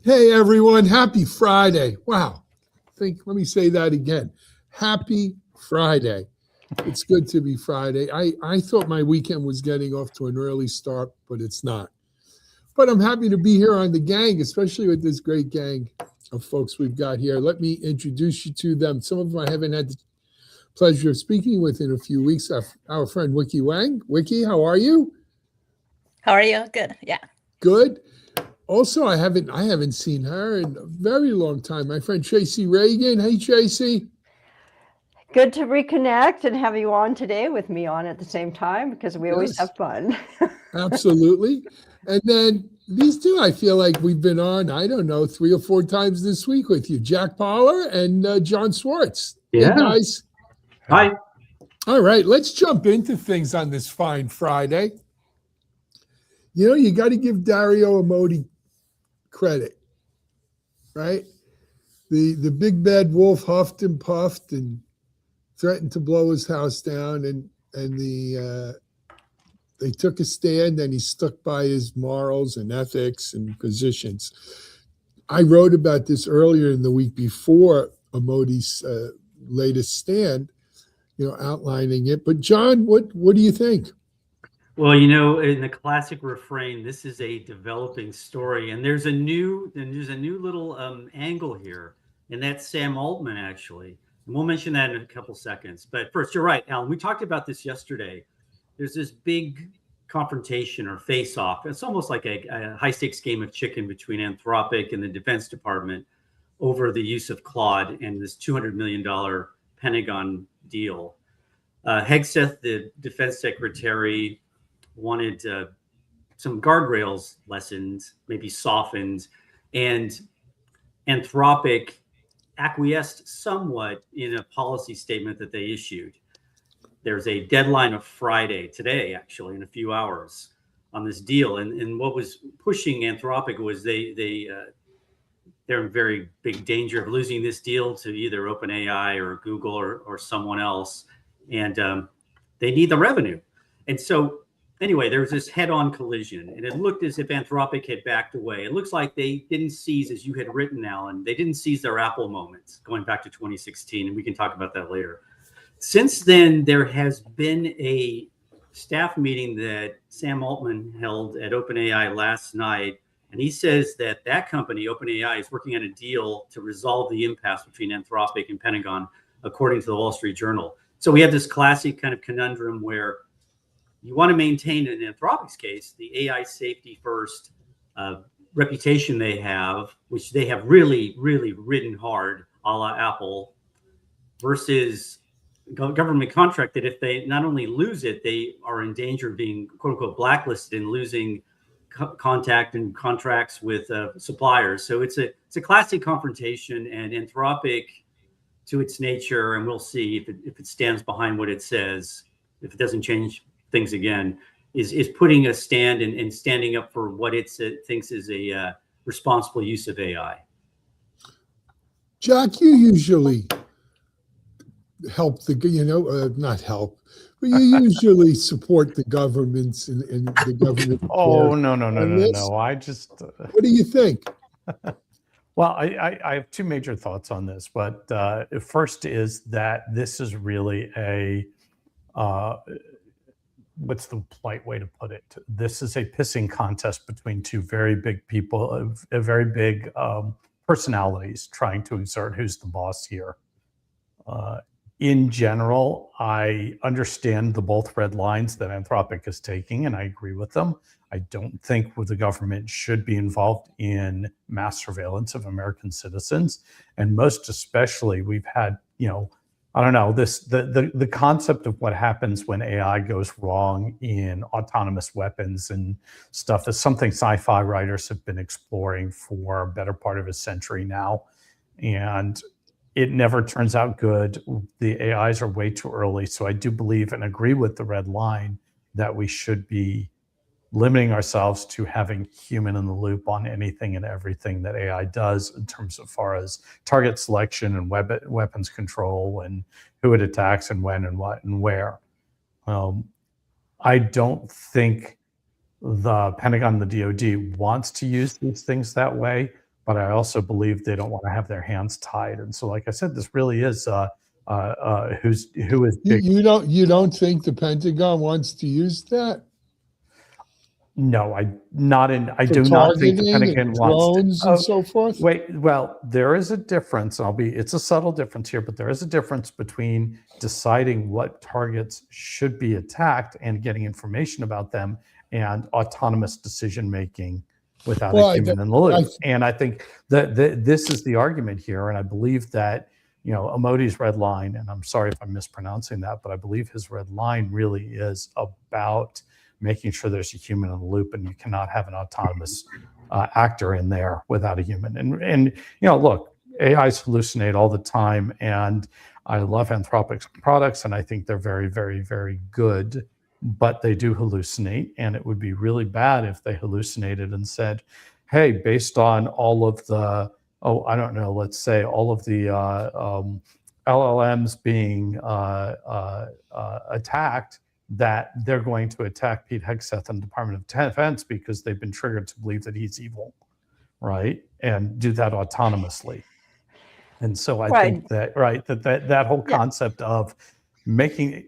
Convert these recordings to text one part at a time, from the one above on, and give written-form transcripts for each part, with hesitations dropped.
Hey everyone, happy Friday. Wow. Let me say that again. Happy Friday. It's good to be Friday. I thought my weekend was getting off to an early start, but it's not. But I'm happy to be here on the gang, especially with this great gang of folks we've got here. Let me introduce you to them. Some of them I haven't had the pleasure of speaking with in a few weeks. Our friend Wickey Wang. Wickey, how are you? How are you? Good. Yeah. Good. Also, I haven't seen her in a very long time. My friend Tracy Ragan. Hey, Tracy. Good to reconnect and have you on today with me on at the same time because we always have fun. Absolutely. And then these two, I feel like we've been on, I don't know, 3 or 4 times this week with you, Jack Poller and John Swartz. Yeah. Hey, guys. Hi. All right, let's jump into things on this fine Friday. You know, you got to give Dario Amodei credit, right? The big bad wolf huffed and puffed and threatened to blow his house down, and they took a stand, and he stuck by his morals and ethics and positions. I wrote about this earlier in the week before Amodei's latest stand, outlining it. But John, what do you think? Well, in the classic refrain, this is a developing story, and there's a new little angle here, and that's Sam Altman, actually. And we'll mention that in a couple seconds. But first, you're right, Alan. We talked about this yesterday. There's this big confrontation or face-off. It's almost like a high-stakes game of chicken between Anthropic and the Defense Department over the use of Claude and this $200 million Pentagon deal. Hegseth, the Defense Secretary, wanted some guardrails lessons, maybe softened, and Anthropic acquiesced somewhat in a policy statement that they issued. There's a deadline of Friday, today, actually, in a few hours on this deal. And what was pushing Anthropic was they're in very big danger of losing this deal to either OpenAI or Google or someone else. And they need the revenue. And so anyway, there was this head-on collision, and it looked as if Anthropic had backed away. It looks like they didn't seize, as you had written, Alan, they didn't seize their Apple moments going back to 2016, and we can talk about that later. Since then, there has been a staff meeting that Sam Altman held at OpenAI last night, and he says that company, OpenAI, is working on a deal to resolve the impasse between Anthropic and Pentagon, according to the Wall Street Journal. So we have this classic kind of conundrum where you want to maintain, in Anthropic's case, the AI safety first reputation they have, which they have really, really ridden hard, a la Apple, versus government contract that if they not only lose it, they are in danger of being, quote unquote, blacklisted and losing contact and contracts with suppliers. So it's a classic confrontation, and Anthropic, to its nature, and we'll see if it stands behind what it says, if it doesn't change things again, is putting a stand and standing up for what it thinks is a responsible use of AI. Jack, you usually help not help, but you usually support the governments and the government. Oh, no. I just. What do you think? Well, I have 2 major thoughts on this, but first is that this is really what's the polite way to put it? This is a pissing contest between 2 very big people, very big personalities trying to exert who's the boss here. In general, I understand the both red lines that Anthropic is taking, and I agree with them. I don't think the government should be involved in mass surveillance of American citizens. And most especially, we've had, I don't know, the concept of what happens when AI goes wrong in autonomous weapons and stuff is something sci-fi writers have been exploring for a better part of a century now. And it never turns out good. The AIs are way too early. So I do believe and agree with the red line that we should be limiting ourselves to having human in the loop on anything and everything that AI does in terms of far as target selection and weapons control and who it attacks and when and what and where. I don't think the Pentagon and the DoD wants to use these things that way, but I also believe they don't want to have their hands tied. And so, like I said, this really is who is big. You don't think the Pentagon wants to use that? No, I do not think the Targeting Pentagon and wants drones and so forth? Wait, well, there is a difference. It's a subtle difference here, but there is a difference between deciding what targets should be attacked and getting information about them and autonomous decision making without a human in the loop. And I think that this is the argument here. And I believe that, Modi's red line, and I'm sorry if I'm mispronouncing that, but I believe his red line really is about making sure there's a human in the loop, and you cannot have an autonomous actor in there without a human. And look, AIs hallucinate all the time, and I love Anthropic's products, and I think they're very, very, very good, but they do hallucinate, and it would be really bad if they hallucinated and said, hey, based on all of the, let's say all of the LLMs being attacked, that they're going to attack Pete Hegseth and the Department of Defense because they've been triggered to believe that he's evil, right? And do that autonomously. And so I think that, that whole concept of making,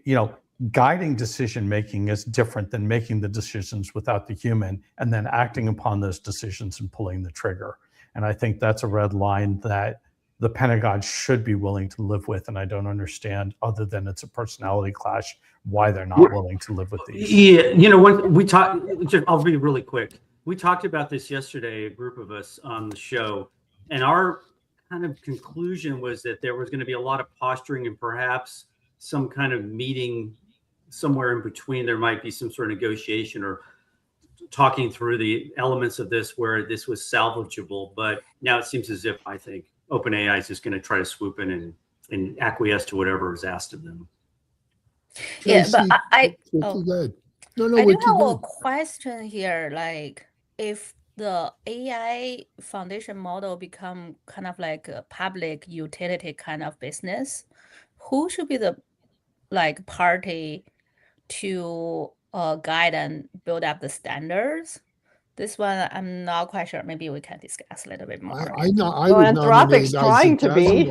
guiding decision making is different than making the decisions without the human and then acting upon those decisions and pulling the trigger. And I think that's a red line that the Pentagon should be willing to live with, and I don't understand, other than it's a personality clash, why they're not willing to live with these. Yeah, when we talk, I'll be really quick. We talked about this yesterday, a group of us on the show, and our kind of conclusion was that there was going to be a lot of posturing and perhaps some kind of meeting somewhere in between. There might be some sort of negotiation or talking through the elements of this where this was salvageable. But now it seems as if, I think, OpenAI is just going to try to swoop in and acquiesce to whatever is asked of them. Yeah, but I do have a question here. Like, if the AI foundation model become kind of like a public utility kind of business, who should be the party to guide and build up the standards? This one, I'm not quite sure. Maybe we can discuss a little bit more. I know. Anthropic's trying to be.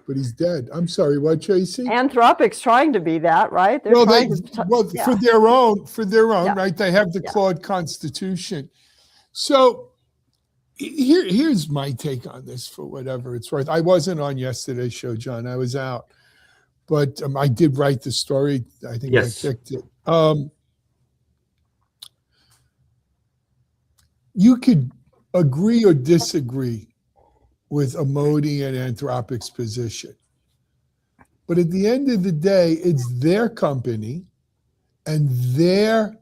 But he's dead. I'm sorry, what, Tracy? Anthropic's trying to be that, right? For their own, right? They have the Claude Constitution. So here's my take on this, for whatever it's worth. I wasn't on yesterday's show, John. I was out. But I did write the story. I think I picked it. You could agree or disagree with Modi and Anthropic's position. But at the end of the day, it's their company and their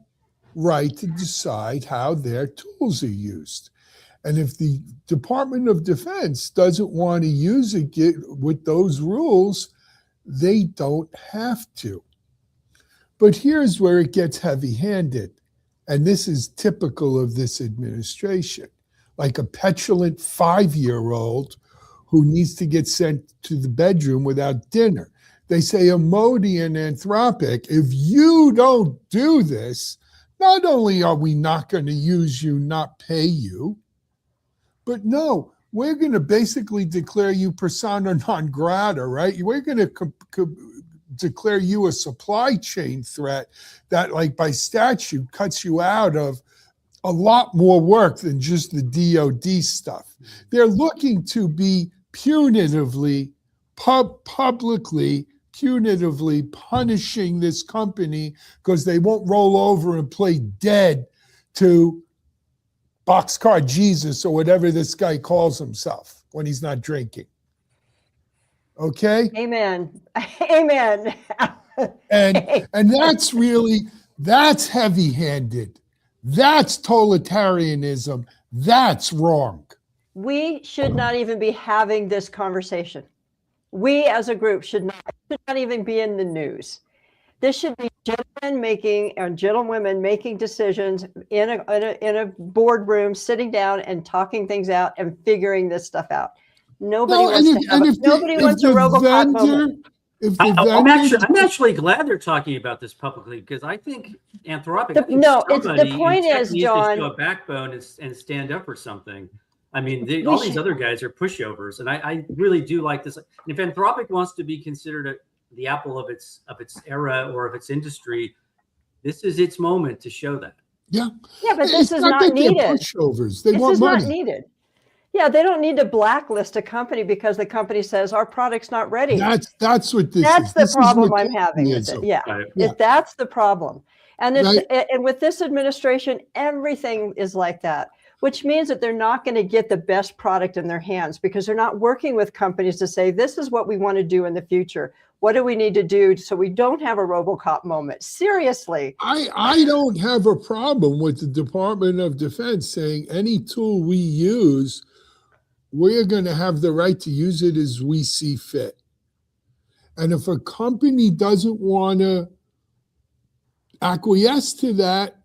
right to decide how their tools are used. And if the Department of Defense doesn't want to use it with those rules, they don't have to. But here's where it gets heavy-handed. And this is typical of this administration. Like a petulant 5-year-old who needs to get sent to the bedroom without dinner. They say, Modi and Anthropic, if you don't do this, not only are we not going to use you, not pay you, but no, we're going to basically declare you persona non grata, right? We're going to declare you a supply chain threat that, like by statute, cuts you out of a lot more work than just the DOD stuff. They're looking to be punitively, publicly, punitively punishing this company because they won't roll over and play dead to Boxcar Jesus or whatever this guy calls himself when he's not drinking. Okay? Amen. Amen. And that's heavy-handed. That's totalitarianism. That's wrong. We should not even be having this conversation. We as a group should not even be in the news. This should be gentlemen and gentlewomen making decisions in a boardroom, sitting down and talking things out and figuring this stuff out. Nobody wants a RoboCop moment. I'm actually glad they're talking about this publicly, because I think Anthropic. The point is, John, needs to show a backbone and stand up for something. I mean, all these other guys are pushovers, and I really do like this. And if Anthropic wants to be considered the Apple of its era or of its industry, this is its moment to show that. Yeah. Yeah, but this is not needed. Pushovers. They this want is money. not needed. Yeah, they don't need to blacklist a company because the company says our product's not ready. That's what this That's is. the This is problem what I'm having with it. Yeah, Yeah. that's the problem. And it's, Right. and with this administration, everything is like that, which means that they're not going to get the best product in their hands because they're not working with companies to say, this is what we want to do in the future. What do we need to do so we don't have a RoboCop moment? Seriously. I don't have a problem with the Department of Defense saying any tool we use, we're going to have the right to use it as we see fit. And if a company doesn't want to acquiesce to that,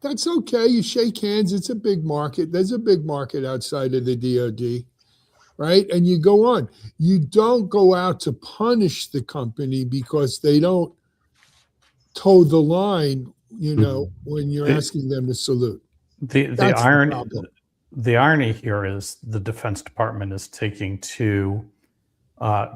that's okay. You shake hands. It's a big market. There's a big market outside of the DoD, right? And you go on. You don't go out to punish the company because they don't toe the line, when you're asking them to salute. The irony here is the Defense Department is taking two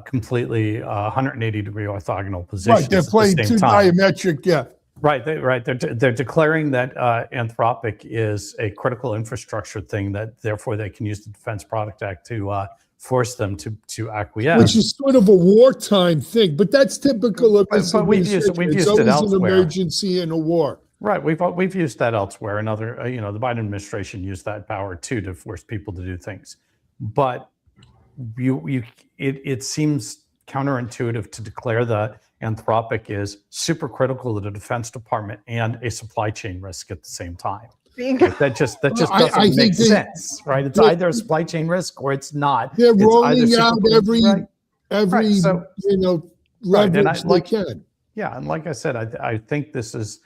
completely 180-degree orthogonal positions. Right, they're playing two diametric, yeah. Right. They're declaring that Anthropic is a critical infrastructure thing that therefore they can use the Defense Product Act to force them to acquiesce. Which is sort of a wartime thing, but that's typical of this. But we've used it elsewhere. An emergency and a war. Right. We've used that elsewhere. And other, the Biden administration used that power too to force people to do things. But it seems counterintuitive to declare the Anthropic is super critical to the Defense Department and a supply chain risk at the same time. Like that just doesn't make sense, right? It's either a supply chain risk or it's not. They're it's rolling out every leverage they can. Yeah, and like I said, I think this is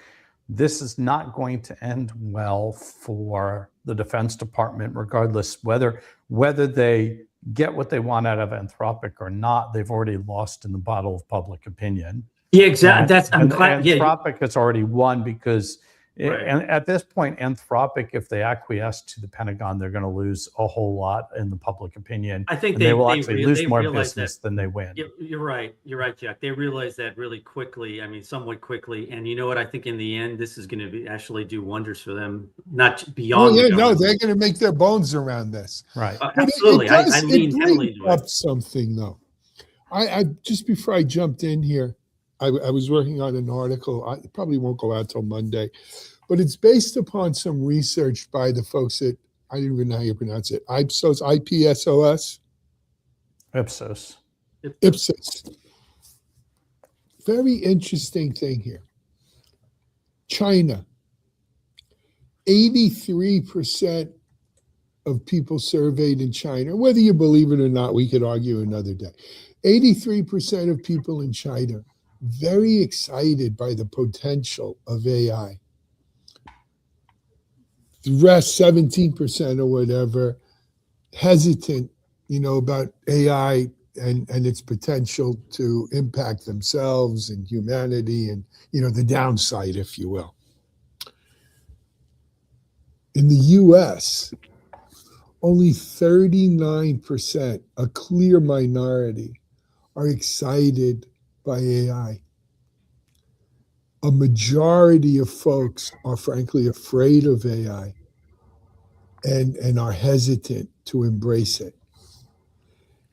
not going to end well for the Defense Department, regardless whether they get what they want out of Anthropic or not. They've already lost in the battle of public opinion. Yeah, exactly. Anthropic has already won because at this point, Anthropic, if they acquiesce to the Pentagon, they're going to lose a whole lot in the public opinion. I think they will actually lose more business than they win. You're right, Jack. They realize that really quickly. I mean, somewhat quickly. And you know what? I think in the end, this is going to actually do wonders for them, not beyond. Oh yeah, no, they're going to make their bones around this. Right. Absolutely. I lean heavily to it. Something though. I just before I jumped in here, I was working on an article. It probably won't go out till Monday, but it's based upon some research by the folks at, I don't even know how you pronounce it, Ipsos. Very interesting thing here. China, 83% of people surveyed in China, whether you believe it or not, we could argue another day. 83% of people in China very excited by the potential of AI. The rest, 17% or whatever, hesitant, about AI and its potential to impact themselves and humanity and, the downside, if you will. In the US, only 39%, a clear minority, are excited by AI. A majority of folks are frankly afraid of AI and are hesitant to embrace it.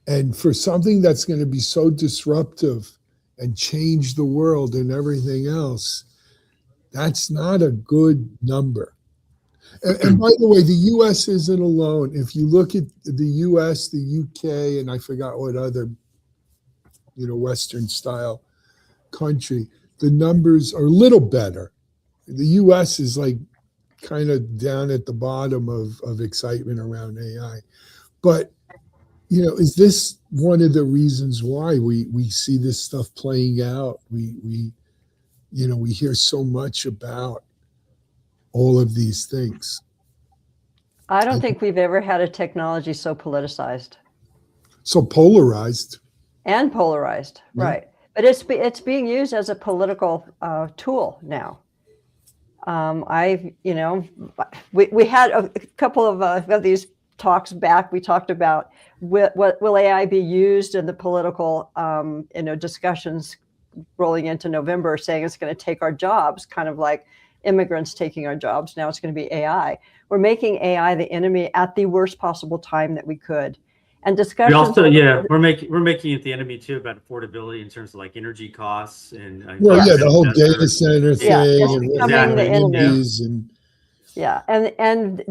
And for something that's going to be so disruptive and change the world and everything else, that's not a good number. And by the way, the US isn't alone. If you look at the US, the UK, and I forgot what other Western style country, the numbers are a little better. The US is like kind of down at the bottom of excitement around AI. But, is this one of the reasons why we see this stuff playing out? We hear so much about all of these things. I don't think we've ever had a technology so politicized. So polarized. And polarized, right. But it's being used as a political tool now. We had a couple of these talks back. We talked about what will AI be used in the political discussions rolling into November, saying it's going to take our jobs, kind of like immigrants taking our jobs. Now it's going to be AI. We're making AI the enemy at the worst possible time that we could. And discussions. We're making it the enemy too about affordability in terms of like energy costs and the whole data center thing and the enemy. And and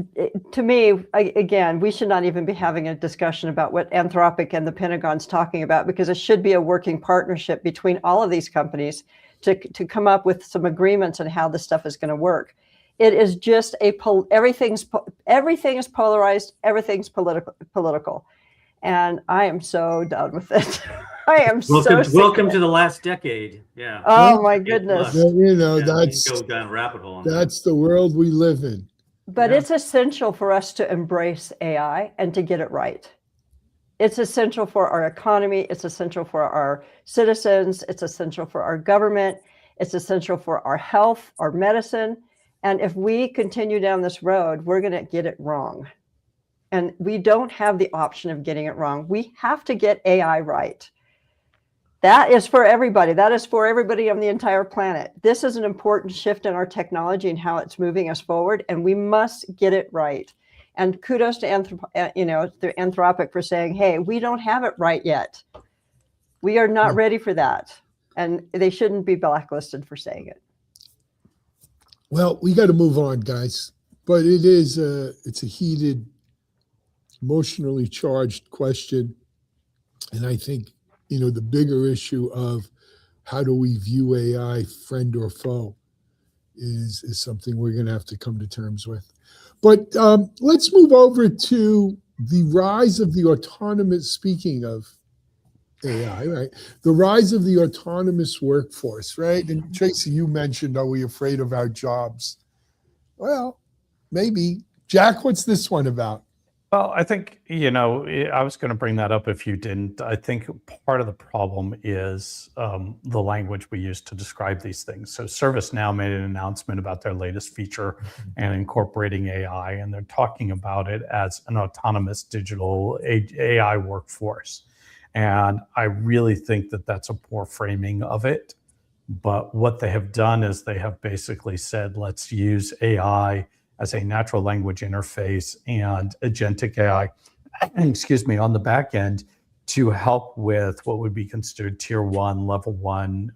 to me, again, we should not even be having a discussion about what Anthropic and the Pentagon's talking about, because it should be a working partnership between all of these companies to come up with some agreements on how this stuff is going to work. It is just everything is polarized, everything's political. And I am so done with it. I am welcome to the last decade. Yeah. Oh my goodness. That's go down a rabbit hole. That's the world we live in. But it's essential for us to embrace AI and to get it right. It's essential for our economy. It's essential for our citizens. It's essential for our government. It's essential for our health, our medicine. And if we continue down this road, we're going to get it wrong. And we don't have the option of getting it wrong. We have to get AI right. That is for everybody. That is for everybody on the entire planet. This is an important shift in our technology and how it's moving us forward, and we must get it right. And kudos to Anthropic for saying, hey, we don't have it right yet. We are not ready for that. And they shouldn't be blacklisted for saying it. Well, we got to move on, guys. But it's a heated, emotionally charged question. And I think, the bigger issue of how do we view AI, friend or foe, is something we're going to have to come to terms with. But let's move over to the rise of the autonomous, speaking of AI, right? The rise of the autonomous workforce, right? And Tracy, you mentioned, are we afraid of our jobs? Well, maybe. Jack, what's this one about? Well, I think, I was going to bring that up if you didn't. I think part of the problem is the language we use to describe these things. So ServiceNow made an announcement about their latest feature and incorporating AI, and they're talking about it as an autonomous digital AI workforce. And I really think that that's a poor framing of it. But what they have done is they have basically said, let's use AI as a natural language interface and agentic AI, on the back end to help with what would be considered tier 1, level 1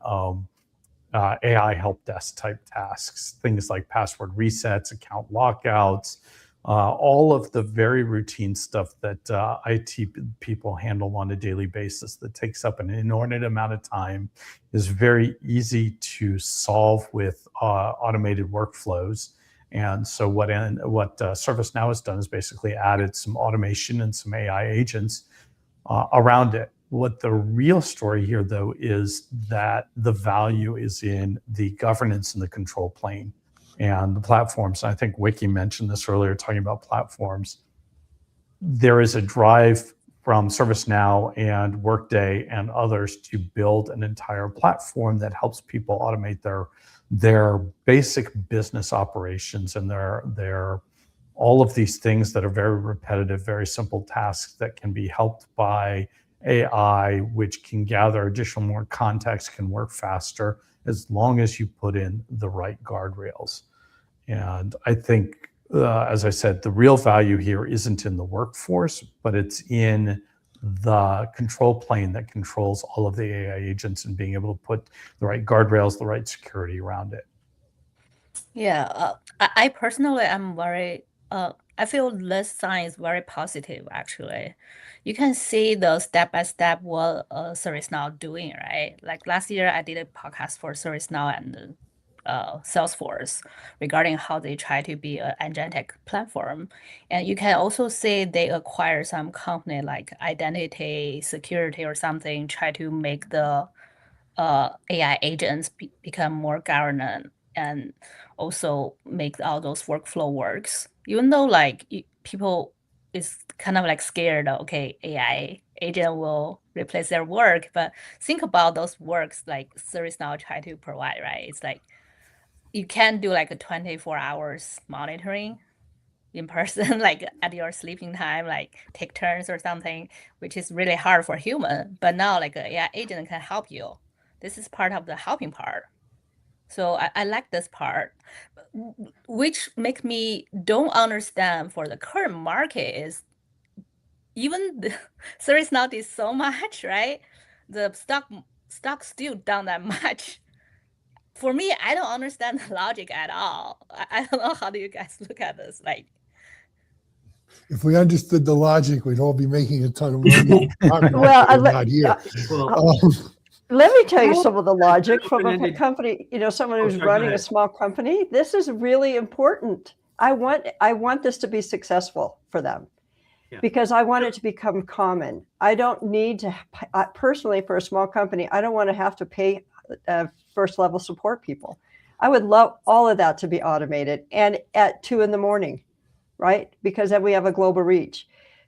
AI help desk type tasks, things like password resets, account lockouts, all of the very routine stuff that IT people handle on a daily basis that takes up an inordinate amount of time, is very easy to solve with automated workflows. And so what ServiceNow has done is basically added some automation and some AI agents around it. What the real story here, though, is that the value is in the governance and the control plane and the platforms. And I think Wickey mentioned this earlier, talking about platforms. There is a drive from ServiceNow and Workday and others to build an entire platform that helps people automate their basic business operations and their all of these things that are very repetitive, very simple tasks that can be helped by AI, which can gather additional more context, can work faster, as long as you put in the right guardrails. And I think, as I said, the real value here isn't in the workforce, but it's in the control plane that controls all of the AI agents and being able to put the right guardrails, the right security around it. Yeah, I personally am very, I feel this sign is very positive, actually. You can see the step-by-step what ServiceNow doing, right? Like last year, I did a podcast for ServiceNow and Salesforce regarding how they try to be an agentic platform. And you can also see they acquire some company like identity security or something, try to make the AI agents become more governant and also make all those workflow works. Even though like people is kind of like scared, okay, AI agent will replace their work, but think about those works like ServiceNow try to provide, right? It's like you can do like a 24 hours monitoring. in person, like at your sleeping time, like take turns or something, which is really hard for human. But now like an AI agent can help you. This is part of the helping part. So I like this part, which make me don't understand for the current market is even the ServiceNow did so much, right? The stock still down that much. For me, I don't understand the logic at all. I don't know, how do you guys look at this? Like, if we understood the logic, we'd all be making a ton of money. Well, We're not here. Well, let me tell you some of the logic from a company, someone who's sorry, running a small company. This is really important. I want this to be successful for them because I want it to become common. I don't need to, personally, for a small company, I don't want to have to pay first level support people. I would love all of that to be automated and at 2 a.m, right? Because then we have a global reach.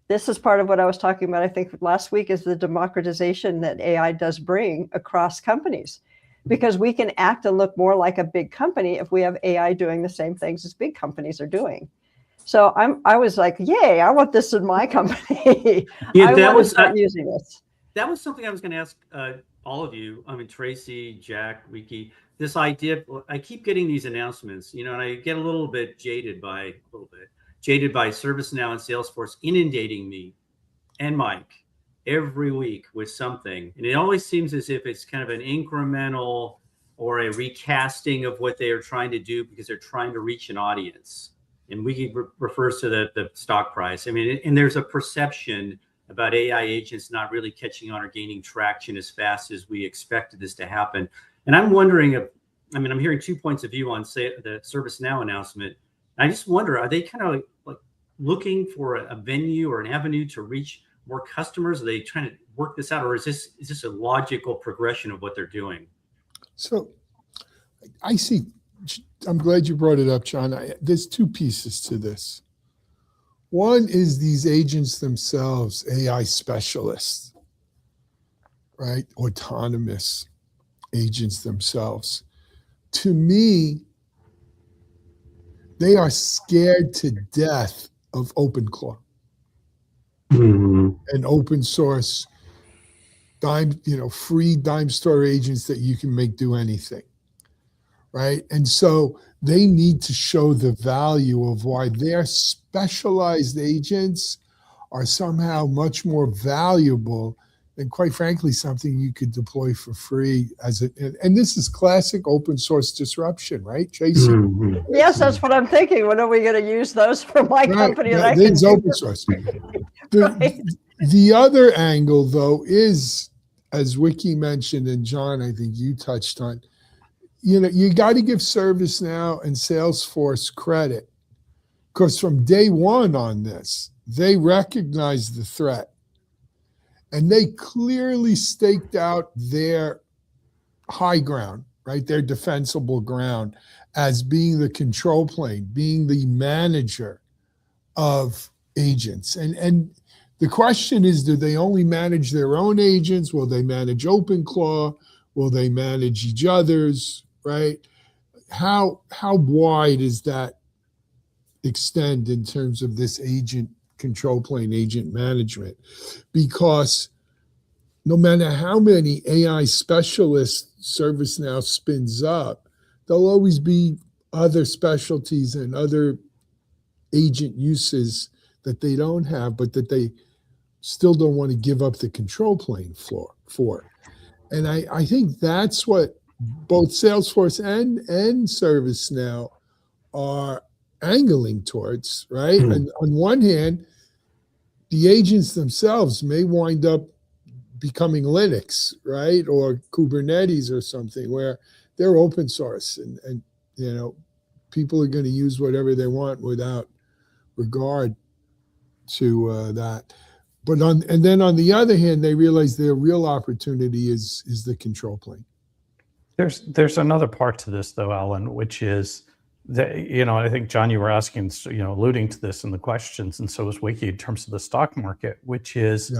This is part of what I was talking about, I think, last week, is the democratization that AI does bring across companies, because we can act and look more like a big company if we have AI doing the same things as big companies are doing. So I was like, yay, I want this in my company. Yeah, I want to start using this. That was something I was going to ask all of you. I mean, Tracy, Jack, Wickey, this idea, I keep getting these announcements, and I get a little bit jaded by ServiceNow and Salesforce inundating me and Mike every week with something. And it always seems as if it's kind of an incremental or a recasting of what they are trying to do because they're trying to reach an audience. And Wickey refers to the stock price. I mean, and there's a perception about AI agents not really catching on or gaining traction as fast as we expected this to happen. And I'm wondering if, I'm hearing 2 points of view on, say, the ServiceNow announcement. I just wonder, are they kind of like looking for a venue or an avenue to reach more customers? Are they trying to work this out, or is this a logical progression of what they're doing? So I see, I'm glad you brought it up, John. There's 2 pieces to this. One is these agents themselves, AI specialists, right? Autonomous agents themselves. To me, they are scared to death of OpenClaw and open source free dime store agents that you can make do anything, right? And so they need to show the value of why their specialized agents are somehow much more valuable than, quite frankly, something you could deploy for free and this is classic open source disruption, right, Tracy? Yes, that's what I'm thinking. When are we going to use those for my company? It's open source. The other angle, though, is, as Wickey mentioned, and John, I think you touched on, you got to give ServiceNow and Salesforce credit, because from day one on this, they recognized the threat. And they clearly staked out their high ground, right? Their defensible ground as being the control plane, being the manager of agents. And the question is, do they only manage their own agents? Will they manage OpenClaw? Will they manage each other's, right? How wide does that extend in terms of this agent control plane, agent management? Because no matter how many AI specialists ServiceNow spins up, there'll always be other specialties and other agent uses that they don't have, but that they still don't want to give up the control plane for. And I think that's what both Salesforce and ServiceNow are angling towards, right? And on one hand, the agents themselves may wind up becoming Linux, right? Or Kubernetes or something, where they're open source and people are going to use whatever they want without regard to that. But then on the other hand, they realize their real opportunity is the control plane. There's another part to this, though, Alan, which is that, I think, John, you were asking, alluding to this in the questions, and so was Wickey, in terms of the stock market, which is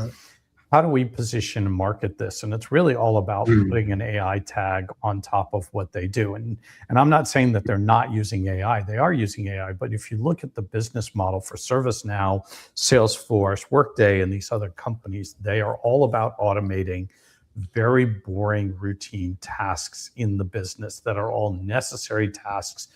how do we position and market this? And it's really all about putting an AI tag on top of what they do. And I'm not saying that they're not using AI. They are using AI. But if you look at the business model for ServiceNow, Salesforce, Workday, and these other companies, they are all about automating very boring routine tasks in the business that are all necessary tasks.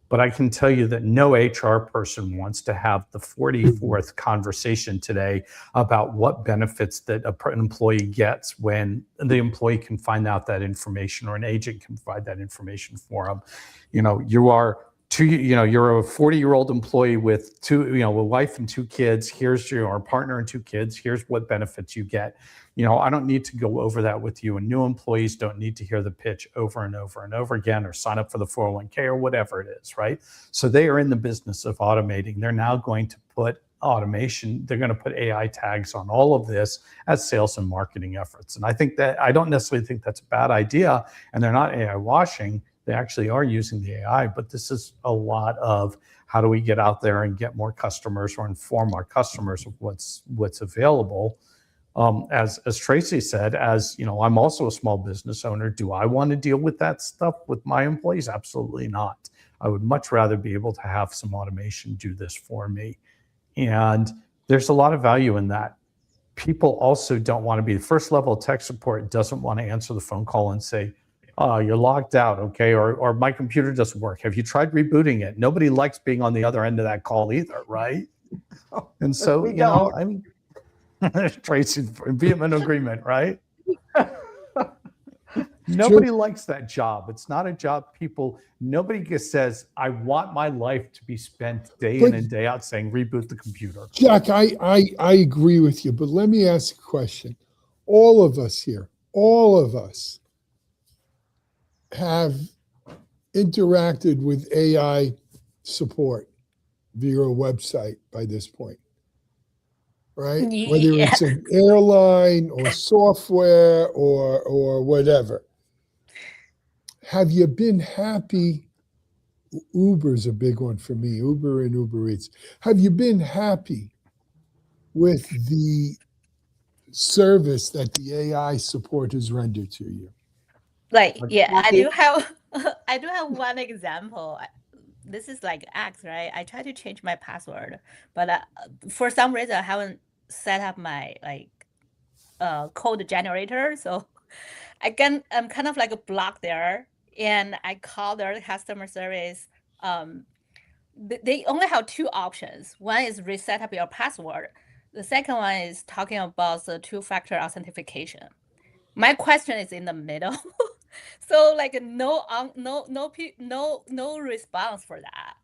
But I can tell you that no HR person wants to have the 44th conversation today about what benefits that an employee gets when the employee can find out that information, or an agent can provide that information for them. You're a 40-year-old employee with a wife and 2 kids. Here's your partner and 2 kids. Here's what benefits you get. I don't need to go over that with you. And new employees don't need to hear the pitch over and over and over again, or sign up for the 401k or whatever it is, right? So they are in the business of automating. They're now going to put automation. They're going to put AI tags on all of this as sales and marketing efforts. And I don't necessarily think that's a bad idea. And they're not AI washing. They actually are using the AI, but this is a lot of how do we get out there and get more customers, or inform our customers of what's available. As Tracy said, I'm also a small business owner. Do I want to deal with that stuff with my employees? Absolutely not. I would much rather be able to have some automation do this for me. And there's a lot of value in that. People also don't want to be the first level of tech support, doesn't want to answer the phone call and say, "Oh, you're locked out, okay?" Or "My computer doesn't work. Have you tried rebooting it?" Nobody likes being on the other end of that call either, right? And so, Tracy, vehement agreement, right? Nobody likes that job. It's not a job nobody says, "I want my life to be spent day in and day out saying, reboot the computer." Jack, I agree with you, but let me ask a question. All of us here, all of us have interacted with AI support via a website by this point. Right? Yeah. Whether it's an airline or software or whatever. Have you been happy? Uber's a big one for me, Uber and Uber Eats. Have you been happy with the service that the AI support has rendered to you? I do have one example. This is like X, right? I try to change my password, but for some reason I haven't set up my code generator, so I'm kind of like a block there, and I call their customer service. They only have 2 options. One is reset up your password. The second one is talking about the 2-factor authentication. My question is in the middle. So no response for that,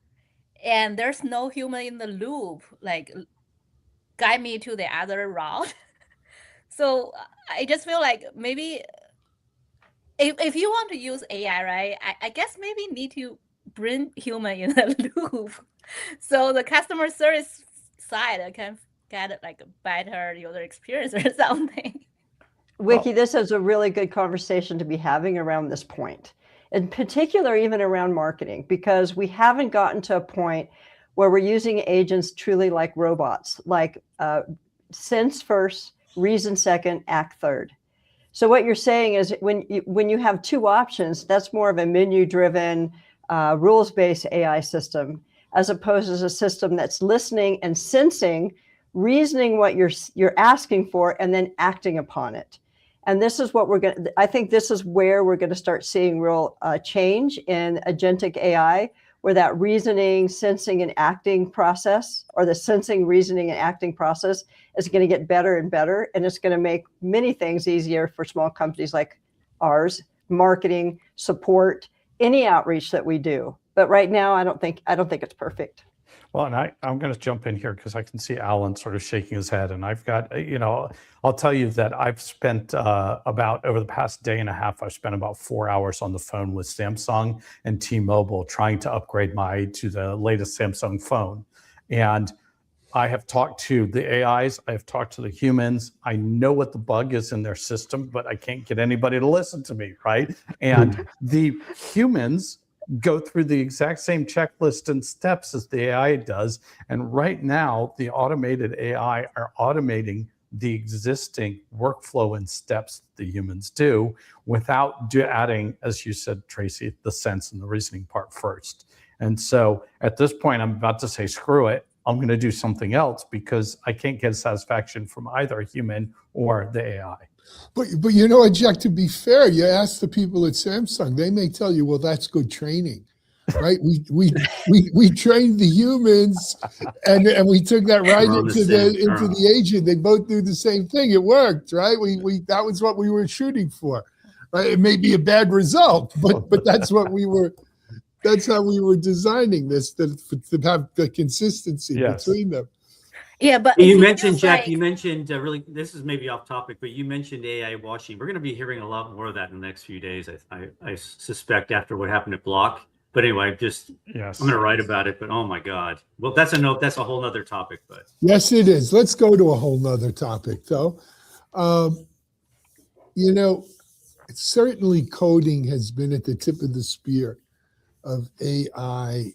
and there's no human in the loop guide me to the other route. So I just feel like maybe if you want to use AI, right, I guess maybe need to bring human in the loop, so the customer service side can get a better user experience or something. Wickey, this is a really good conversation to be having around this point, in particular, even around marketing, because we haven't gotten to a point where we're using agents truly like robots, sense first, reason second, act third. So what you're saying is when you have 2 options, that's more of a menu-driven, rules-based AI system, as opposed to a system that's listening and sensing, reasoning what you're asking for, and then acting upon it. And this is what I think this is where we're going to start seeing real change in agentic AI, where that reasoning, sensing, and acting process, or the sensing, reasoning, and acting process is going to get better and better. And it's going to make many things easier for small companies like ours, marketing, support, any outreach that we do. But right now, I don't think it's perfect. Well, and I'm going to jump in here because I can see Alan sort of shaking his head. And I've got, I'll tell you that I've spent over the past day and a half, I've spent about 4 hours on the phone with Samsung and T-Mobile trying to upgrade to the latest Samsung phone. And I have talked to the AIs, I've talked to the humans. I know what the bug is in their system, but I can't get anybody to listen to me, right? And the humans go through the exact same checklist and steps as the AI does. And right now, the automated AI are automating the existing workflow and steps the humans do without adding, as you said, Tracy, the sense and the reasoning part first. And so at this point, I'm about to say, screw it. I'm going to do something else because I can't get satisfaction from either a human or the AI. But you know what, Jack, to be fair, you ask the people at Samsung, they may tell you, well, that's good training, right? We trained the humans and we took that right into the agent. They both do the same thing. It worked, right? That was what we were shooting for. Right? It may be a bad result, but that's what we were. That's how we were designing this to have the consistency between them. Yeah, but you mentioned, Jack, you mentioned really, this is maybe off topic, but you mentioned AI washing. We're going to be hearing a lot more of that in the next few days, I suspect, after what happened at Block. But anyway, I'm going to write about it, but oh my God. Well, that's a whole nother topic, but. Yes, it is. Let's go to a whole nother topic though. You know, certainly coding has been at the tip of the spear of AI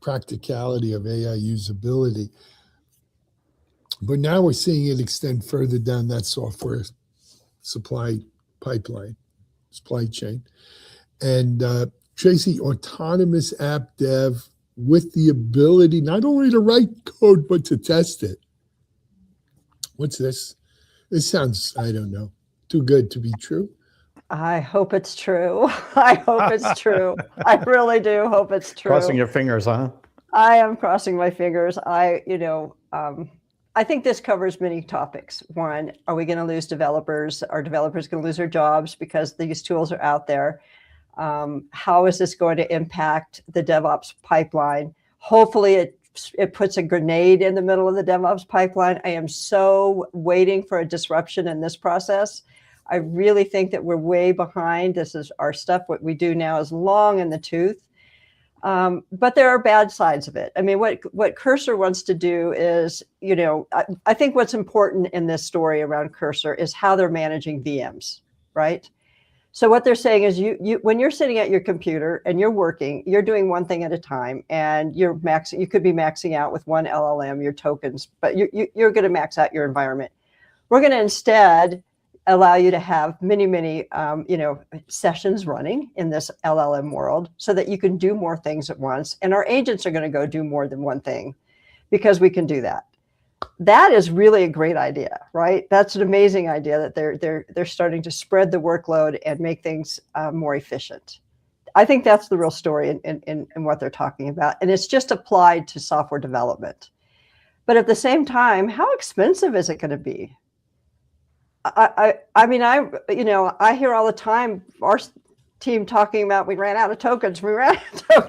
practicality, of AI usability. But now we're seeing it extend further down that software supply chain. And Tracy, autonomous app dev with the ability not only to write code, but to test it. What's this? This sounds, I don't know, too good to be true. I hope it's true. I hope it's true. I really do hope it's true. Crossing your fingers, huh? I am crossing my fingers. I think this covers many topics. One, are we going to lose developers? Are developers going to lose their jobs because these tools are out there? How is this going to impact the DevOps pipeline? Hopefully it puts a grenade in the middle of the DevOps pipeline. I am so waiting for a disruption in this process. I really think that we're way behind. This is our stuff. What we do now is long in the tooth. But there are bad sides of it. I mean, what Cursor wants to do is, I think what's important in this story around Cursor is how they're managing VMs, right? So what they're saying is you when you're sitting at your computer and you're working, you're doing one thing at a time, and you could be maxing out with one LLM, your tokens, but you're going to max out your environment. We're going to instead allow you to have many, sessions running in this LLM world so that you can do more things at once. And our agents are going to go do more than one thing because we can do that. That is really a great idea, right? That's an amazing idea that they're starting to spread the workload and make things more efficient. I think that's the real story in what they're talking about. And it's just applied to software development. But at the same time, how expensive is it going to be? I hear all the time our team talking about we ran out of tokens, and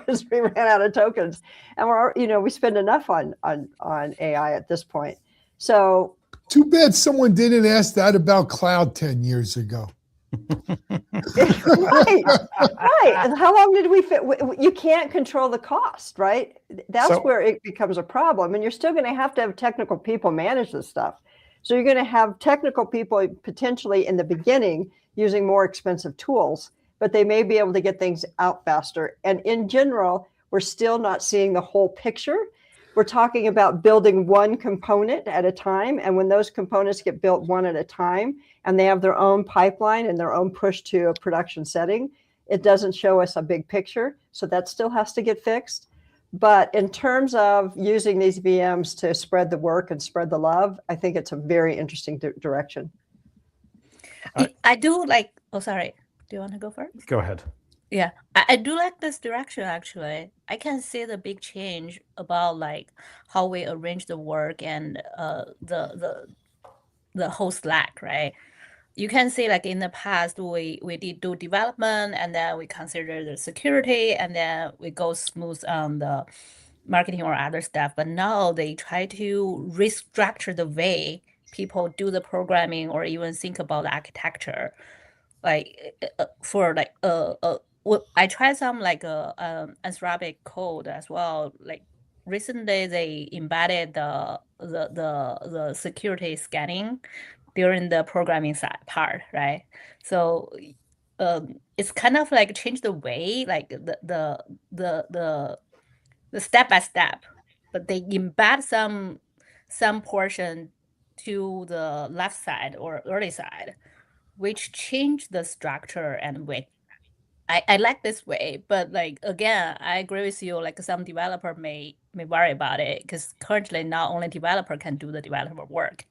we spend enough on AI at this point. So too bad someone didn't ask that about cloud 10 years ago. Right. And how long did we fit? You can't control the cost, right? That's where it becomes a problem, and you're still going to have technical people manage this stuff. So you're going to have technical people potentially in the beginning using more expensive tools, but they may be able to get things out faster. And in general, we're still not seeing the whole picture. We're talking about building one component at a time. And when those components get built one at a time and they have their own pipeline and their own push to a production setting, it doesn't show us a big picture. So that still has to get fixed. But in terms of using these VMs to spread the work and spread the love, I think it's a very interesting direction. I do like, oh, sorry. Do you want to go first? Go ahead. Yeah, I do like this direction, actually. I can see the big change about like how we arrange the work and the whole Slack, right? You can see like in the past, we did do development and then we consider the security and then we go smooth on the marketing or other stuff. But now they try to restructure the way people do the programming or even think about the architecture. Like for like I tried some like Anthropic code as well. Like recently they embedded the security scanning during the programming side part, right? So it's kind of like change the way, like the step by step, but they embed some portion to the left side or early side, which changed the structure and way. I like this way, but like again, I agree with you. Like some developer may worry about it because currently not only developer can do the developer work.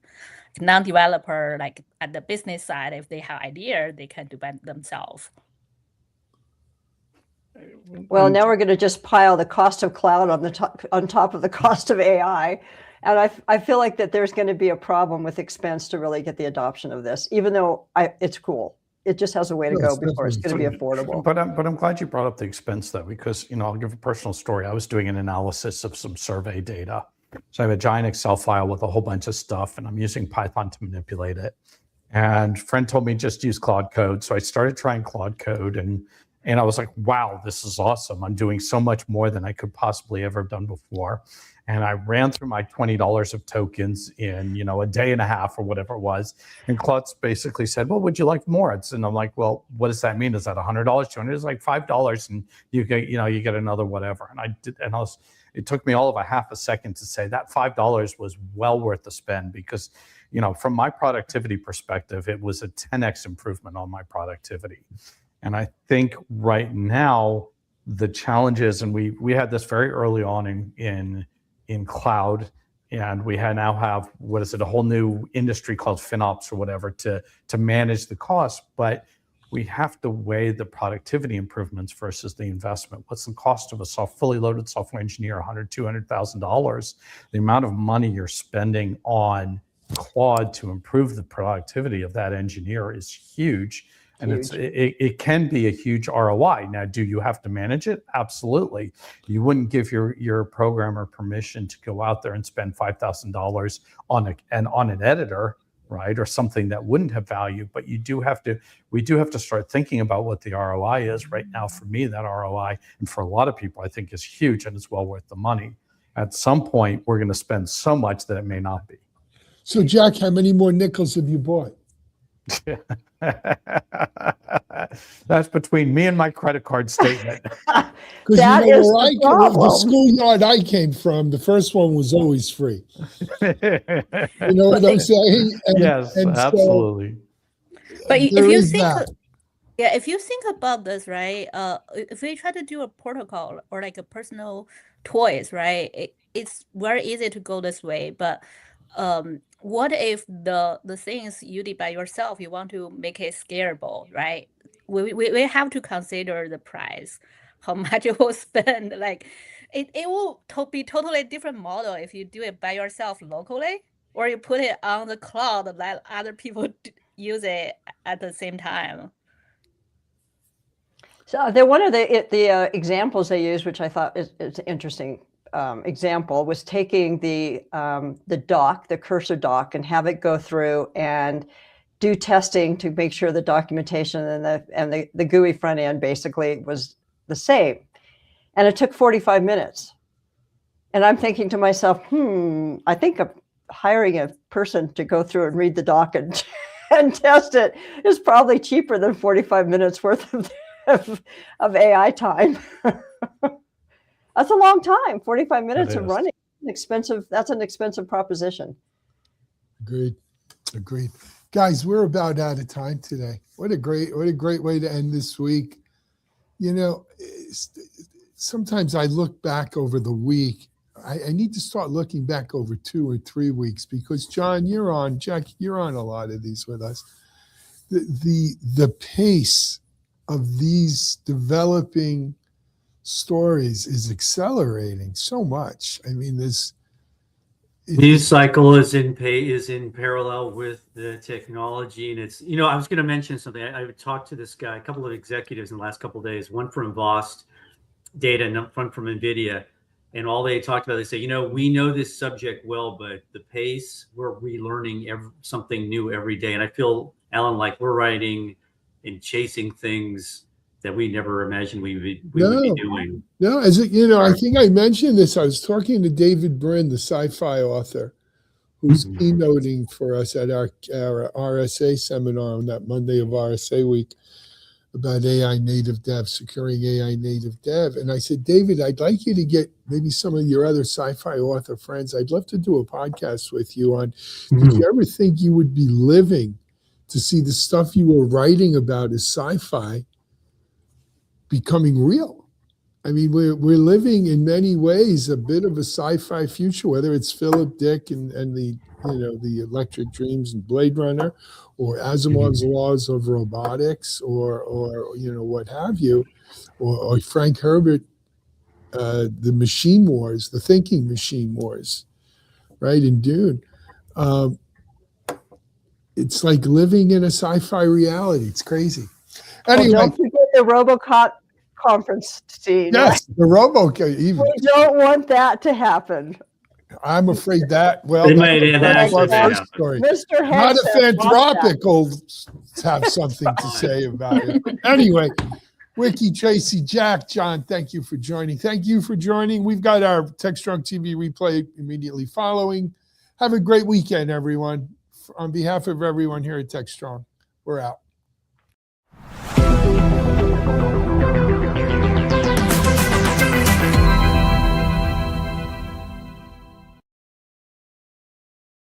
Non-developer, like at the business side, if they have idea, they can do by themselves. Well, now we're going to just pile the cost of cloud on top of the cost of AI. And I feel like that there's going to be a problem with expense to really get the adoption of this, even though it's cool. It just has a way to go before it's going to be affordable. But I'm glad you brought up the expense though, because, I'll give a personal story. I was doing an analysis of some survey data. So I have a giant Excel file with a whole bunch of stuff, and I'm using Python to manipulate it. And a friend told me just use Claude Code. So I started trying Claude Code, and I was like, wow, this is awesome. I'm doing so much more than I could possibly ever have done before. And I ran through my $20 of tokens in, a day and a half or whatever it was. And Claude basically said, well, would you like more? And I'm like, well, what does that mean? Is that $100, $200? It's like $5 and you get another whatever. And it took me all of a half a second to say that $5 was well worth the spend because, from my productivity perspective, it was a 10x improvement on my productivity. And I think right now the challenge is, and we had this very early on in cloud, and we now have a whole new industry called FinOps or whatever to manage the cost, but we have to weigh the productivity improvements versus the investment. What's the cost of a fully loaded software engineer? $100,000, $200,000. The amount of money you're spending on Claude to improve the productivity of that engineer is huge. And it can be a huge ROI. Now, do you have to manage it? Absolutely. You wouldn't give your programmer permission to go out there and spend $5,000 on an editor, right, or something that wouldn't have value. But we do have to start thinking about what the ROI is. Right now, for me, that ROI, and for a lot of people, I think is huge, and it's well worth the money. At some point, we're going to spend so much that it may not be. So, Jack, how many more nickels have you bought? That's between me and my credit card statement. That is the problem. The schoolyard I came from, the first one was always free. You know what I'm saying? Yes, absolutely. But if you think, if you think about this, right? If we try to do a protocol or like a personal toys, right? It's very easy to go this way, but what if the things you did by yourself, you want to make it scalable, right? We have to consider the price, how much you will spend. Like it will be totally different model if you do it by yourself locally, or you put it on the cloud, let other people use it at the same time. So one of the examples they use, which I thought is interesting. Example was taking the doc, the cursor doc, and have it go through and do testing to make sure the documentation and the GUI front end basically was the same. And it took 45 minutes. And I'm thinking to myself, I think hiring a person to go through and read the doc and test it is probably cheaper than 45 minutes worth of AI time. That's a long time. 45 minutes of running. That's an expensive proposition. Agreed. Guys, we're about out of time today. What a great way to end this week. Sometimes I look back over the week. I need to start looking back over 2 or 3 weeks because John, Jack, you're on a lot of these with us. The pace of these developing stories is accelerating so much. I mean, news cycle is in parallel with the technology, and it's I was going to mention something. I talked to this guy, a couple of executives in the last couple of days, one from Vost Data and one from NVIDIA, and all they talked about, they say, we know this subject well, but the pace, we're relearning something new every day, and I feel, Alan, like we're writing and chasing things that we never imagined we would be doing. No, I think I mentioned this. I was talking to David Brin, the sci-fi author, who's keynoting for us at our RSA seminar on that Monday of RSA week about AI native dev, securing AI native dev. And I said, David, I'd like you to get maybe some of your other sci-fi author friends. I'd love to do a podcast with you on, did you ever think you would be living to see the stuff you were writing about as sci-fi becoming real? I mean, we're living in many ways a bit of a sci-fi future, whether it's Philip Dick and the, the Electric Dreams and Blade Runner, or Asimov's laws of robotics, or what have you, or Frank Herbert, the machine wars, the thinking machine wars, right, in Dune. It's like living in a sci-fi reality. It's crazy. Anyway, don't forget the RoboCop conference scene. Yes, the RoboCop. We don't want that to happen. I'm afraid that, well, they might have that story. Mr. Not if Anthropic will have something to say about it. Anyway, Wickey, Tracy, Jack, John, thank you for joining. Thank you for joining. We've got our TechStrong TV replay immediately following. Have a great weekend, everyone. On behalf of everyone here at TechStrong, we're out.